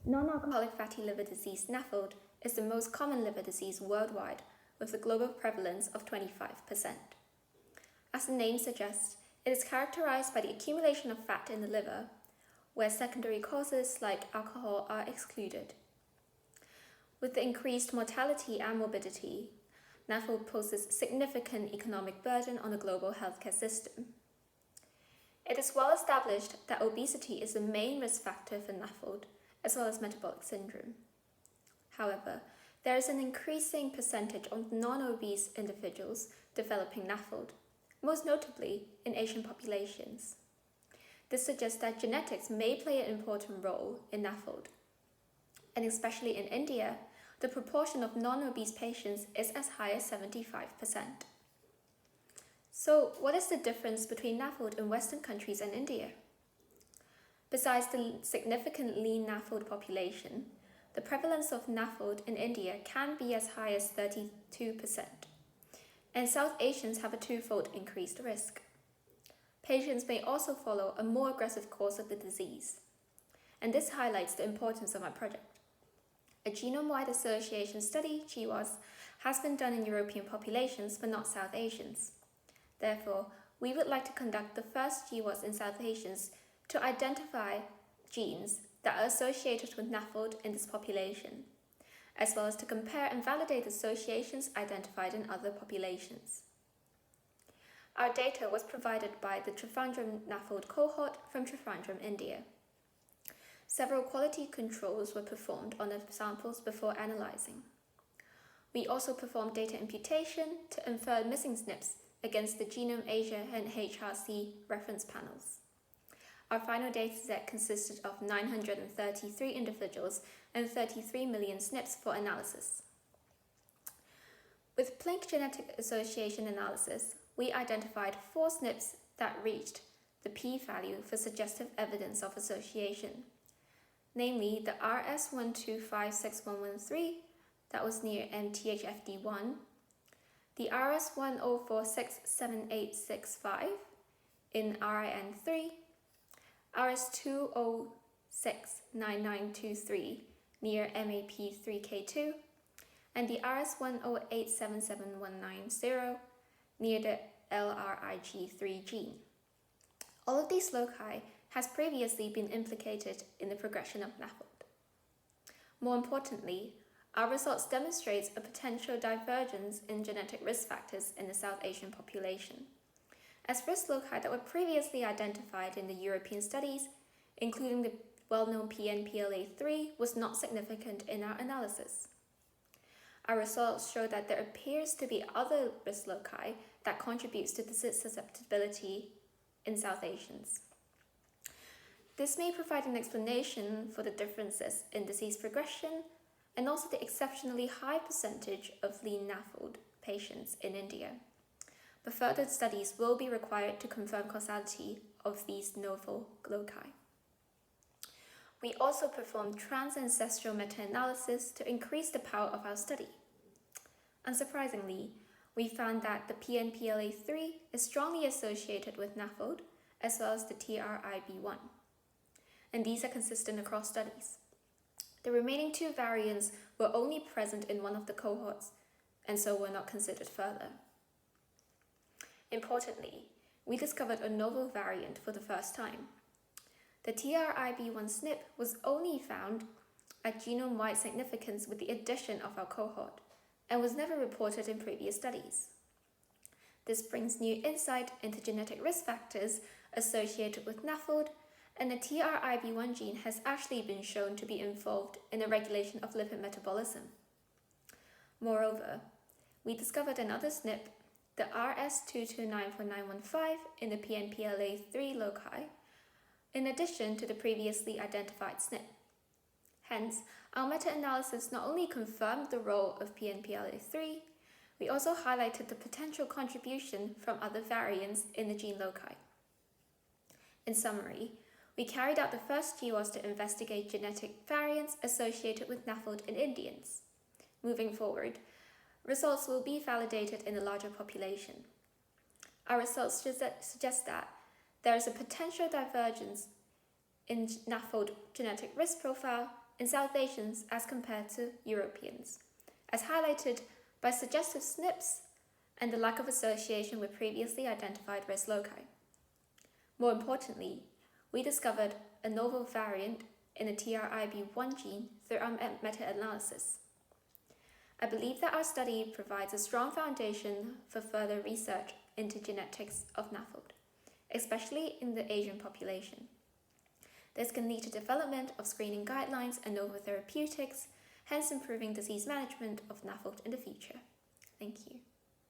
Non-alcoholic fatty liver disease, NAFLD, is the most common liver disease worldwide, with a global prevalence of 25%. As the name suggests, it is characterized by the accumulation of fat in the liver, where secondary causes like alcohol are excluded. With the increased mortality and morbidity, NAFLD poses significant economic burden on the global healthcare system. It is well established that obesity is the main risk factor for NAFLD, as well as metabolic syndrome. However, there is an increasing percentage of non-obese individuals developing NAFLD, most notably in Asian populations. This suggests that genetics may play an important role in NAFLD. And especially in India, the proportion of non-obese patients is as high as 75%. So, what is the difference between NAFLD in Western countries and India? Besides the significant lean NAFLD population, the prevalence of NAFLD in India can be as high as 32%, and South Asians have a twofold increased risk. Patients may also follow a more aggressive course of the disease, and this highlights the importance of my project. A genome-wide association study, GWAS, has been done in European populations but not South Asians. Therefore, we would like to conduct the first GWAS in South Asians to identify genes that are associated with NAFLD in this population, as well as to compare and validate associations identified in other populations. Our data was provided by the Trivandrum NAFLD cohort from Trivandrum, India. Several quality controls were performed on the samples before analyzing. We also performed data imputation to infer missing SNPs against the Genome Asia and HRC reference panels. Our final dataset consisted of 933 individuals and 33 million SNPs for analysis. With Plink genetic association analysis, we identified 4 SNPs that reached the p-value for suggestive evidence of association, namely the RS12561113 that was near MTHFD1, the RS10467865 in RIN3, RS2069923 near MAP3K2, and the RS10877190 near the LRIG3 gene. All of these loci has previously been implicated in the progression of NAFLD. More importantly, our results demonstrate a potential divergence in genetic risk factors in the South Asian population, as risk loci that were previously identified in the European studies, including the well-known PNPLA3, was not significant in our analysis. Our results show that there appears to be other risk loci that contributes to disease susceptibility in South Asians. This may provide an explanation for the differences in disease progression and also the exceptionally high percentage of lean NAFLD patients in India. But further studies will be required to confirm causality of these novel loci. We also performed trans-ancestral meta-analysis to increase the power of our study. Unsurprisingly, we found that the PNPLA3 is strongly associated with NAFLD as well as the TRIB1, and these are consistent across studies. The remaining 2 variants were only present in one of the cohorts, and so were not considered further. Importantly, we discovered a novel variant for the first time. The TRIB1 SNP was only found at genome-wide significance with the addition of our cohort, and was never reported in previous studies. This brings new insight into genetic risk factors associated with NAFLD, and the TRIB1 gene has actually been shown to be involved in the regulation of lipid metabolism. Moreover, we discovered another SNP, the RS22949115 in the PNPLA3 loci, in addition to the previously identified SNP. Hence, our meta-analysis not only confirmed the role of PNPLA3, we also highlighted the potential contribution from other variants in the gene loci. In summary, we carried out the first GWAS to investigate genetic variants associated with NAFLD in Indians. Moving forward, results will be validated in a larger population. Our results suggest that there is a potential divergence in NAFLD genetic risk profile in South Asians as compared to Europeans, as highlighted by suggestive SNPs and the lack of association with previously identified risk loci. More importantly, we discovered a novel variant in the TRIB1 gene through our meta-analysis. I believe that our study provides a strong foundation for further research into genetics of NAFLD, especially in the Asian population. This can lead to development of screening guidelines and novel therapeutics, hence improving disease management of NAFLD in the future. Thank you.